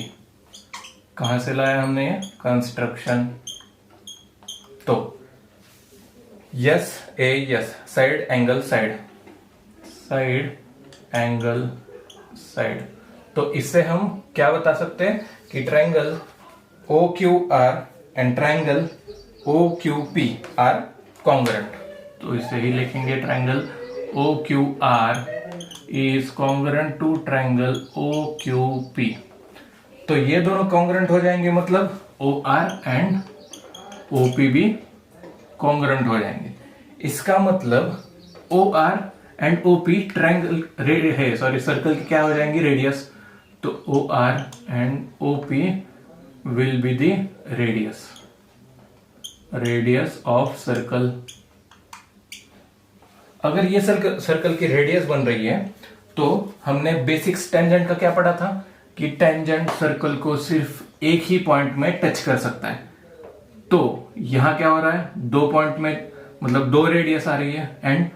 कहां से लाया हमने ये, कंस्ट्रक्शन। तो यस साइड एंगल साइड। तो इससे हम क्या बता सकते हैं कि triangle OQR and triangle OQP are congruent. तो इसे ही लिखेंगे triangle OQR is congruent to triangle OQP। तो ये दोनों कॉन्ग्रुएंट हो जाएंगे, मतलब OR एंड OP भी कॉन्ग्रुएंट हो जाएंगे। इसका मतलब OR एंड OP ट्राइंगल है, सॉरी सर्कल की क्या हो जाएंगी, रेडियस। तो OR and OP will be the radius of circle. अगर ये सर्कल की रेडियस बन रही है, तो हमने बेसिक्स टेंजेंट का क्या पढ़ा था कि टेंजेंट सर्कल को सिर्फ एक ही पॉइंट में टच कर सकता है। तो यहां क्या हो रहा है, 2 पॉइंट में, मतलब 2 रेडियस आ रही है, एंड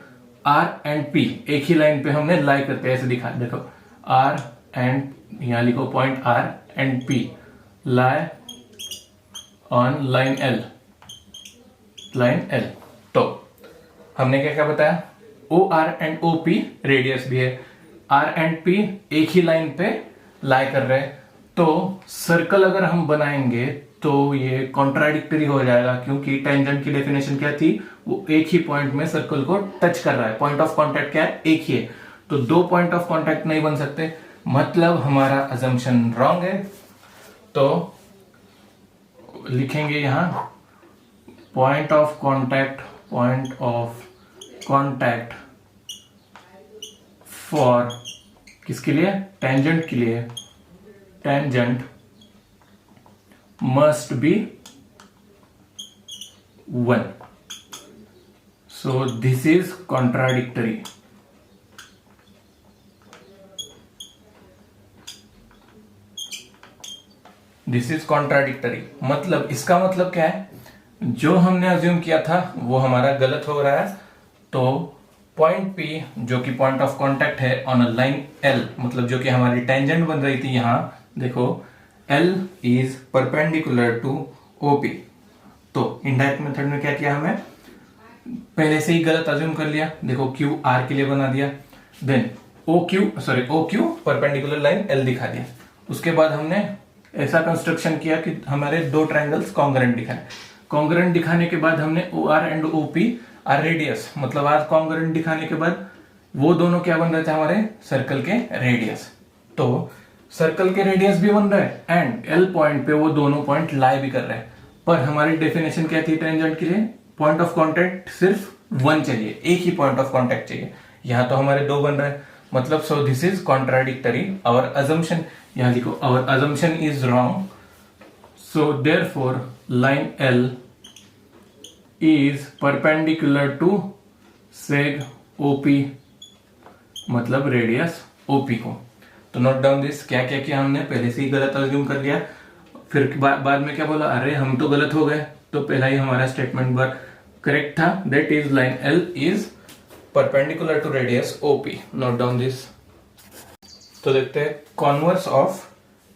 R एंड P एक ही लाइन पे हमने लाई करते हैं, ऐसे दिखा, देखो R एंड, यहां लिखो point R and P lie on line L। तो हमने क्या क्या बताया, OR एंड OP रेडियस भी है, R एंड P एक ही लाइन पे लाई कर रहे हैं। तो सर्कल अगर हम बनाएंगे तो ये कॉन्ट्राडिक्टरी हो जाएगा, क्योंकि टेंजेंट की डेफिनेशन क्या थी, वो एक ही पॉइंट में सर्कल को टच कर रहा है, पॉइंट ऑफ कांटेक्ट क्या है, एक ही है। तो 2 पॉइंट ऑफ कांटेक्ट नहीं बन सकते, मतलब हमारा अजम्पशन रॉन्ग है। तो लिखेंगे यहां पॉइंट ऑफ कांटेक्ट फॉर किसके लिए, टेंजेंट के लिए, tangent must be 1. So this is contradictory. मतलब इसका मतलब क्या है, जो हमने अज्यूम किया था वो हमारा गलत हो रहा है। तो पॉइंट P जो कि पॉइंट ऑफ कांटेक्ट है ऑन अ लाइन L, मतलब जो कि हमारी टेंजेंट बन रही थी, यहां देखो L is perpendicular to OP। तो इनडायरेक्ट मेथड में क्या किया, हमें पहले से ही गलत अज्यूम कर लिया, देखो Q R के लिए बना दिया, then OQ perpendicular line L दिखा दिया। उसके बाद हमने ऐसा कंस्ट्रक्शन किया कि हमारे दो ट्रायंगल्स कॉन्ग्रुएंट दिखाए। कॉन्ग्रुएंट दिखाने के बाद हमने O R and O P are radius, मतलब आर कॉन्ग्रुएंट दिखाने के बाद वो दोनों क्या बन रहे थे हमारे सर्कल के रेडियस। तो सर्कल के रेडियस भी बन रहा है एंड एल पॉइंट पे वो दोनों पॉइंट लाई भी कर रहे हैं। पर हमारी डेफिनेशन क्या थी टेंजेंट के लिए? पॉइंट ऑफ कांटेक्ट सिर्फ वन चाहिए, एक ही पॉइंट ऑफ कांटेक्ट चाहिए। यहां तो हमारे दो बन रहे हैं, मतलब so this is contradictory. Our assumption, यहां लिखो our assumption is wrong, so therefore line L is perpendicular to seg OP, मतलब रेडियस ओपी को। तो नोट डाउन दिस। क्या क्या किया हमने? पहले से ही गलत अज्यूम कर लिया, फिर बाद में क्या बोला, अरे हम तो गलत हो गए। तो पहला ही हमारा स्टेटमेंट बार करेक्ट था, that is line L is perpendicular to radius OP. Note down this. तो देखते हैं कॉन्वर्स ऑफ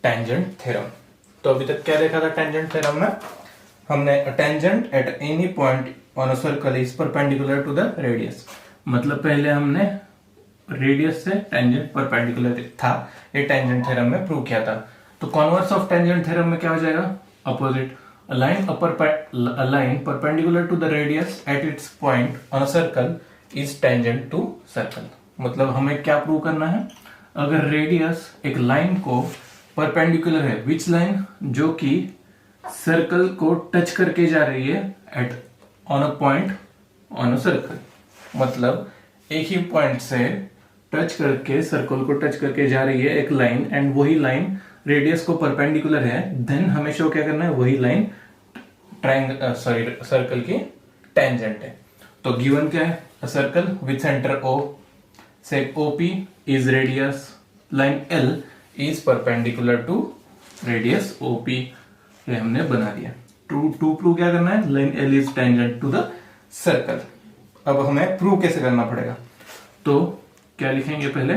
टेंजेंट थ्योरम। तो अभी तक क्या देखा था टेंजेंट थ्योरम में? हमने tangent at any point on a circle is perpendicular to the radius, मतलब पहले हमने रेडियस से टेंजेंट परपेंडिकुलर था, ये टेंजेंट थ्योरम में प्रूव किया था। तो कॉन्वर्स ऑफ टेंजेंट थ्योरम में क्या हो जाएगा? Opposite. A line perpendicular to the radius at its point on a circle is tangent to circle। मतलब हमें क्या प्रूव करना है? अगर रेडियस एक लाइन को परपेंडिकुलर है, विच लाइन? जो कि सर्कल को टच करके जा रही है at on a point on a circle, मतलब एक ही पॉइंट से टच करके सर्कल को टच करके जा रही है एक लाइन एंड वही लाइन रेडियस को परपेंडिकुलर है, देन हमें शो क्या करना है? वही लाइन सर्कल की टेंजेंट है। तो गिवन क्या है? A circle with centre O, से OP is radius, line L is perpendicular to radius OP। ये हमने बना दिया। टू प्रूव क्या करना है? Line L is tangent to the circle. अब हमें प्रूव कैसे करना पड़ेगा? तो क्या लिखेंगे पहले?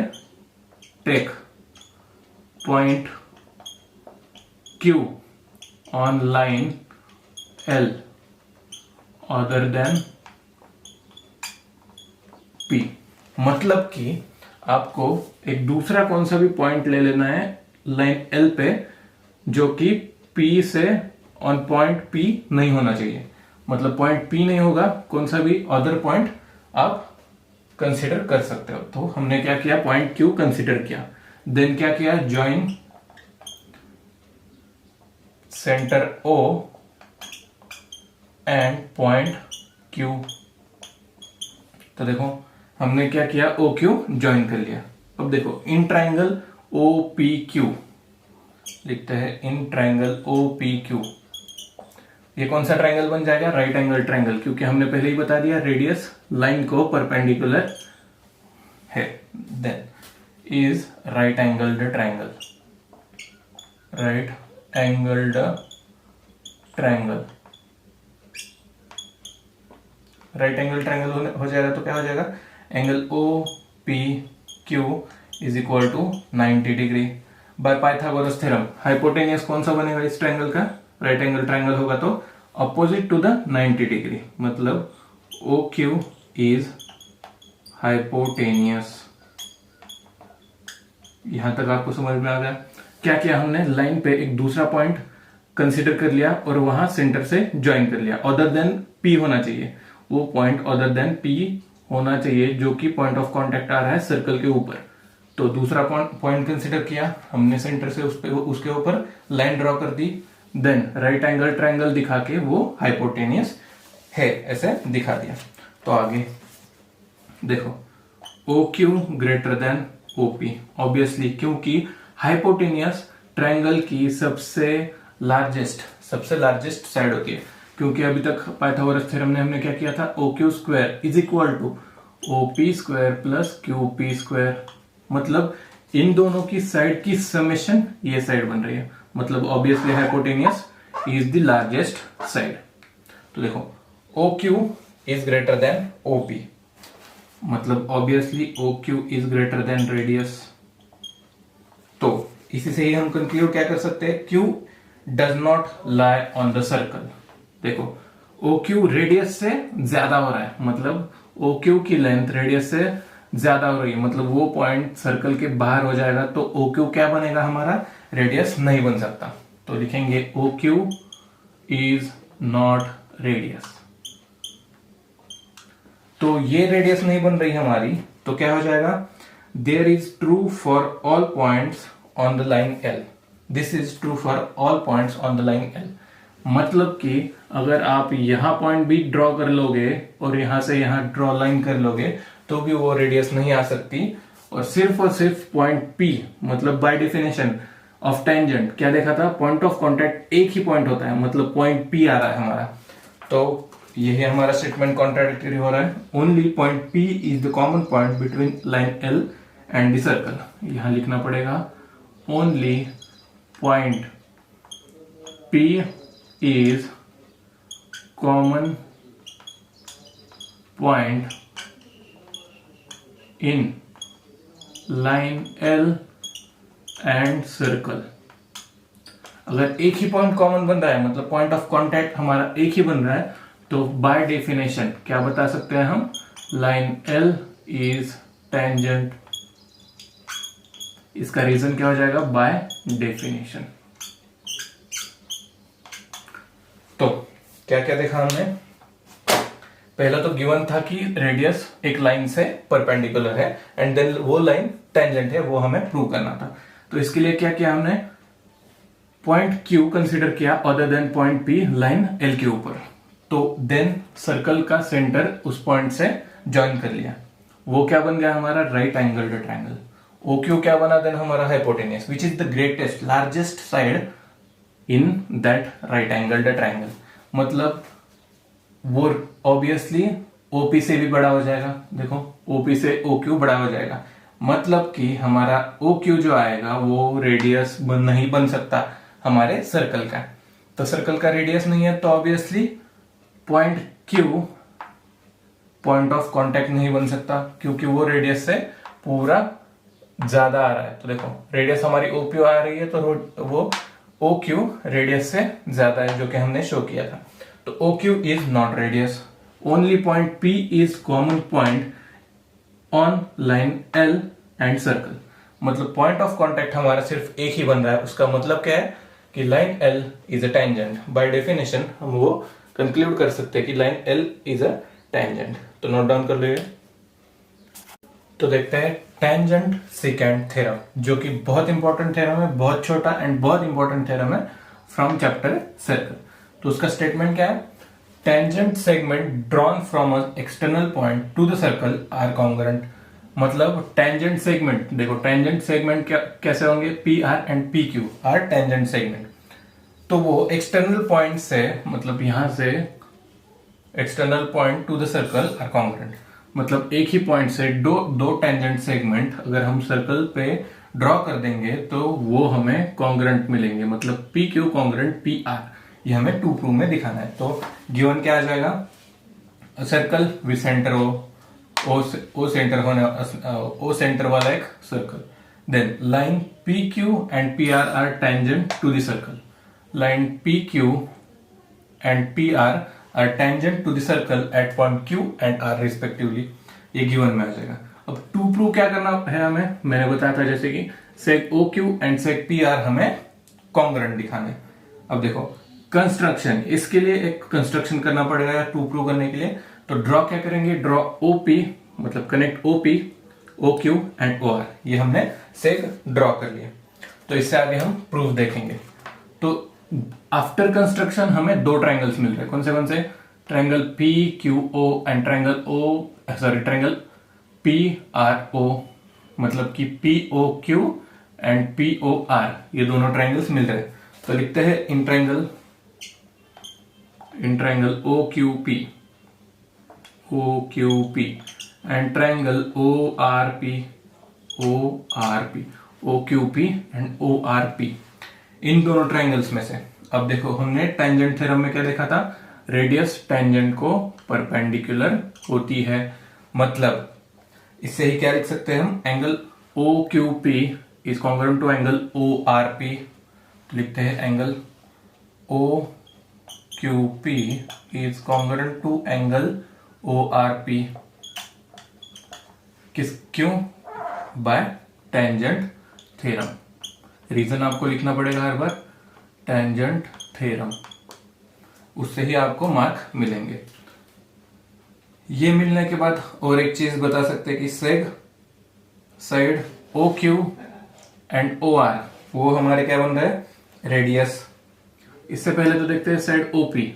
Take point Q on line L other than P, मतलब कि आपको एक दूसरा कौन सा भी पॉइंट ले लेना है लाइन L पे जो कि P से ऑन पॉइंट P नहीं होना चाहिए। मतलब पॉइंट P नहीं होगा, कौन सा भी अदर पॉइंट आप कंसीडर कर सकते हो। तो हमने क्या किया? पॉइंट Q कंसीडर किया, देन क्या किया? Join centre O and point Q। तो देखो हमने क्या किया? OQ ज्वाइन कर लिया। अब देखो इन ट्राइंगल OPQ लिखते हैं, इन ट्राइंगल OPQ ये कौन सा ट्राइंगल बन जाएगा? राइट एंगल ट्राइंगल, क्योंकि हमने पहले ही बता दिया रेडियस लाइन को परपेंडिकुलर है। Then is right angled triangle, right angled triangle. Right angle triangle हो जाएगा तो क्या हो जाएगा? Angle OPQ is equal to 90 degree. By Pythagoras theorem hypotenuse कौन सा बनेगा इस ट्राइंगल का? राइट एंगल ट्राइंगल होगा तो अपोजिट टू द 90 डिग्री, मतलब OQ इज हाइपोटेनियस। यहां तक आपको समझ में आ गया? क्या किया हमने? लाइन पे एक दूसरा पॉइंट कंसीडर कर लिया और वहां सेंटर से ज्वाइन कर लिया। अदर देन P होना चाहिए, वो पॉइंट अदर देन P होना चाहिए जो कि पॉइंट ऑफ कांटेक्ट आ रहा है सर्कल के ऊपर। तो दूसरा पॉइंट कंसीडर किया हमने सेंटर से, उसके ऊपर लाइन ड्रॉ कर दी, देन राइट एंगल ट्राइंगल दिखा के वो हाइपोटेनियस है ऐसे दिखा दिया। तो आगे देखो OQ greater than OP, obviously क्योंकि हाइपोटेनियस ट्राइंगल की सबसे लार्जेस्ट साइड होती है। क्योंकि अभी तक पाइथागोरस थ्योरम ने हमने क्या किया था? OQ square is equal to OP square plus QP square, मतलब इन दोनों की साइड की समेशन ये साइड बन रही है, मतलब obviously hypotenuse is the largest side. तो देखो OQ is greater than OP, मतलब obviously OQ is greater than radius. तो इसी से ही हम कंक्लूड क्या कर सकते हैं? Q does not lie on the circle. देखो OQ रेडियस से ज्यादा हो रहा है, मतलब OQ की लेंथ रेडियस से ज्यादा हो रही है, मतलब वो पॉइंट सर्कल के बाहर हो जाएगा। तो OQ क्या बनेगा हमारा? रेडियस नहीं बन सकता। तो लिखेंगे O Q is not radius. तो ये रेडियस नहीं बन रही हमारी, तो क्या हो जाएगा, there is true for all points on the line L. This is true for all points on the line L. मतलब कि अगर आप यहां पॉइंट भी ड्रॉ कर लोगे और यहां से यहां ड्रॉ लाइन कर लोगे तो भी वो रेडियस नहीं आ सकती। और सिर्फ पॉइंट P, मतलब बाय डेफिनेशन ऑफ टेंजेंट क्या देखा था, पॉइंट ऑफ कांटेक्ट एक ही पॉइंट होता है, मतलब पॉइंट P आ रहा है हमारा। तो यही हमारा स्टेटमेंट कॉन्ट्राडिक्टरी हो रहा है। Only point P is the common point between line L and the circle. यहां लिखना पड़ेगा only point P is common point in line L and circle। अगर एक ही पॉइंट कॉमन बन रहा है, मतलब पॉइंट ऑफ कांटेक्ट हमारा एक ही बन रहा है, तो बाय डेफिनेशन क्या बता सकते हैं हम, लाइन L इज टेंजेंट। इसका रीजन क्या हो जाएगा, बाय डेफिनेशन। तो क्या क्या देखा हमने, पहला तो गिवन था कि रेडियस एक लाइन से परपेंडिकुलर है एंड देन वो लाइन टेंजेंट है, वो हमें प्रूव करना था। तो इसके लिए क्या किया हमने, पॉइंट Q कंसीडर किया other than point P line L के ऊपर। तो देन सर्कल का सेंटर उस पॉइंट से ज्वाइन कर लिया, वो क्या बन गया हमारा, राइट एंगल्ड ट्रायंगल। OQ क्या बना देन हमारा, hypotenuse, which is the greatest largest side in that right angled triangle. मतलब वो ऑब्वियसली OP से भी बड़ा हो जाएगा। देखो OP से OQ बड़ा हो जाएगा, मतलब कि हमारा OQ जो आएगा वो रेडियस नहीं बन सकता हमारे सर्कल का। तो सर्कल का रेडियस नहीं है तो obviously point Q point of contact नहीं बन सकता, क्योंकि वो रेडियस से पूरा ज्यादा आ रहा है। तो देखो रेडियस हमारी OQ आ रही है तो वो OQ रेडियस से ज्यादा है, जो कि हमने शो किया था। तो OQ is not radius. Only point P is common point on line L and circle. मतलब पॉइंट ऑफ कांटेक्ट हमारा सिर्फ एक ही बन रहा है। उसका मतलब क्या है कि line L is a tangent. By definition हम वो कंक्लूड कर सकते हैं कि line L is a tangent. तो नोट डाउन कर लीजिए। तो देखते हैं टेंजेंट सेकेंड थ्योरम, जो कि बहुत इंपॉर्टेंट थ्योरम है, बहुत छोटा एंड बहुत इंपॉर्टेंट थ्योरम है फ्रॉम चैप्टर सर्कल। तो उसका स्टेटमेंट क्या है, tangent segment drawn from a external point to the circle are congruent. मतलब टेंजेंट सेगमेंट, देखो टेंजेंट सेगमेंट कैसे होंगे, PR and PQ are tangent segment. तो वो एक्सटर्नल पॉइंट से, मतलब यहां से external point to the circle are congruent. मतलब एक ही पॉइंट से दो टेंजेंट सेगमेंट अगर हम सर्कल पे ड्रॉ कर देंगे तो वो हमें कॉन्ग्रुएंट मिलेंगे। मतलब PQ कॉन्ग्रुएंट PR, ये हमें टू प्रूव में दिखाना है। तो गिवन क्या आ जाएगा, circle with centre O centre वाला एक circle. Then line PQ and PR are tangent to the circle. Line PQ and PR are tangent to the circle at point Q and R respectively। ये given में आ जाएगा। अब to prove क्या करना है हमें, मैंने बताया था जैसे कि sec OQ and sec PR हमें कॉन्ग्रुएंट दिखाने। अब देखो कंस्ट्रक्शन, इसके लिए एक कंस्ट्रक्शन करना पड़ेगा टू प्रूव करने के लिए। तो ड्रॉ क्या करेंगे, ड्रॉ OP, मतलब connect OP OQ and OR। ये हमने sec ड्रॉ कर लिया। तो इससे आगे हम प्रूफ देखेंगे। तो आफ्टर कंस्ट्रक्शन हमें दो ट्रायंगल्स मिल रहे हैं। कौन से, triangle PQO and triangle PRO। मतलब कि POQ एंड POR, ये दोनों ट्रायंगल्स मिल रहे हैं। तो लिखते हैं in triangle OQP and triangle OQP and ORP, इन दोनों ट्रायंगल्स में से। अब देखो हमने टेंजेंट थ्योरम में क्या देखा था, रेडियस टेंजेंट को परपेंडिकुलर होती है। मतलब इससे ही क्या लिख सकते हैं हम, angle OQP is congruent to angle ORP। लिखते हैं angle OQP is congruent to angle ORP। क्यों, बाय टेंजेंट थ्योरम। रीजन आपको लिखना पड़ेगा हर बार, टेंजेंट थ्योरम, उससे ही आपको मार्क मिलेंगे। ये मिलने के बाद और एक चीज बता सकते हैं कि seg side O Q and O R, वो हमारे क्या बन रहा है, रेडियस। इससे पहले तो देखते हैं side OP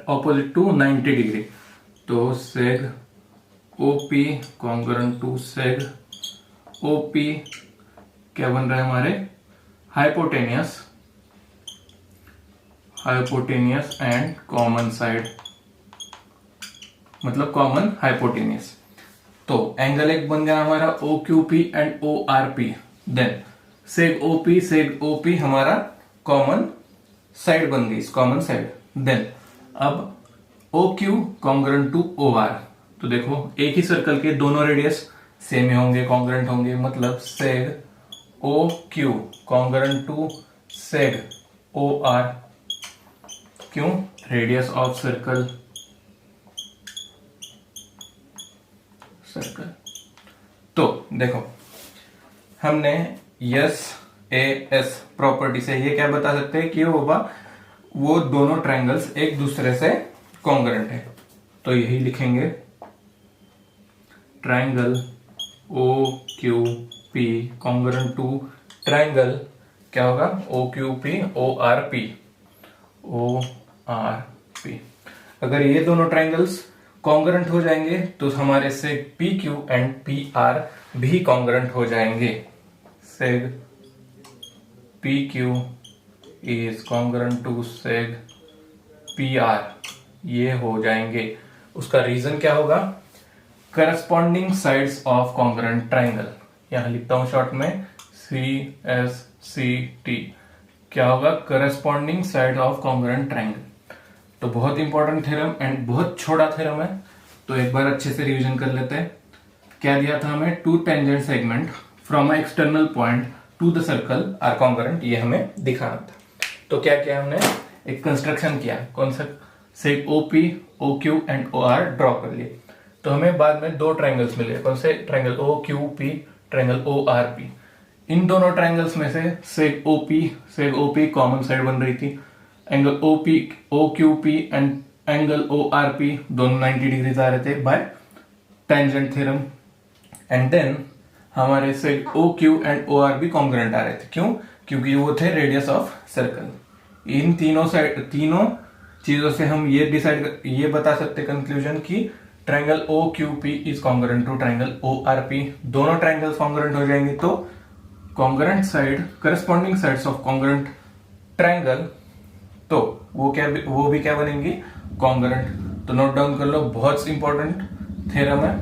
opposite to 90 degree, तो seg OP congruent to seg OP क्या बन रहा है हमारे, हाइपोटेनियस एंड कॉमन साइड, मतलब कॉमन हाइपोटेनियस। तो एंगल एक बन गया हमारा O Q P and O R P. Then seg OP हमारा कॉमन साइड बन गई, कॉमन साइड। देन अब O Q congruent to O R, तो देखो एक ही सर्कल के दोनों रेडियस सेम ही होंगे, कॉन्ग्रुएंट होंगे, मतलब seg O Q congruent to seg O R. क्यों, रेडियस ऑफ सर्कल तो देखो हमने यस ए एस प्रॉपर्टी से ये क्या बता सकते हैं कि वो दोनों ट्रायंगल्स एक दूसरे से कॉन्ग्रुएंट है। तो यही लिखेंगे, triangle O Q P congruent to triangle क्या होगा, O Q P O R P, O R P. अगर ये दोनों ट्रायंगल्स कॉन्ग्रुएंट हो जाएंगे तो हमारे से P Q and P R भी कॉन्ग्रुएंट हो जाएंगे। Seg P Q is congruent to seg P R, ये हो जाएंगे। उसका रीजन क्या होगा, corresponding sides of congruent triangle, यहां लिखता हूं शॉर्ट में CSCT, क्या होगा, corresponding side of congruent triangle. तो बहुत इंपॉर्टेंट थ्योरम एंड बहुत छोटा थ्योरम है, तो एक बार अच्छे से रिवीजन कर लेते हैं। क्या दिया था हमें, two tangent segment from a external point to the circle are congruent, ये हमें दिखाना था। तो क्या किया हमने, एक कंस्ट्रक्शन किया, कौन सा, seg OP O Q and O R draw कर लिए। तो हमें बाद में दो ट्रायंगल्स मिले, कौन से, triangle O Q P, triangle O R P. इन दोनों ट्रायंगल्स में से सेग ओपी कॉमन साइड बन रही थी, angle O Q P and angle O R P दोनों 90 डिग्री आ रहे थे by tangent theorem. And then हमारे seg O Q and O R भी कॉन्ग्रुएंट आ रहे थे, क्यों, क्योंकि वो थे रेडियस ऑफ सर्कल। इन तीनों चीजों से हम ये बता सकते कंक्लूजन कि triangle O Q P is congruent to triangle O R P. दोनों ट्रायंगल्स कॉन्ग्रुएंट हो जाएंगे तो congruent side, corresponding sides of congruent triangle, तो वो भी क्या बनेंगी, कॉन्ग्रुएंट। तो नोट डाउन कर लो, बहुत इंपॉर्टेंट थ्योरम है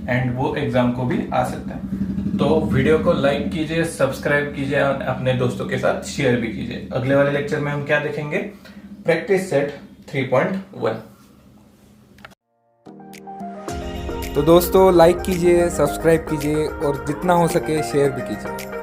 एंड वो एग्जाम को भी आ सकता है। तो वीडियो को लाइक कीजिए, सब्सक्राइब कीजिए, अपने दोस्तों के साथ शेयर भी कीजिए। अगले वाले लेक्चर में हम क्या देखेंगे, प्रैक्टिस सेट 3.1। तो दोस्तों लाइक कीजिए, सब्सक्राइब कीजिए और जितना हो सके शेयर भी कीजिए।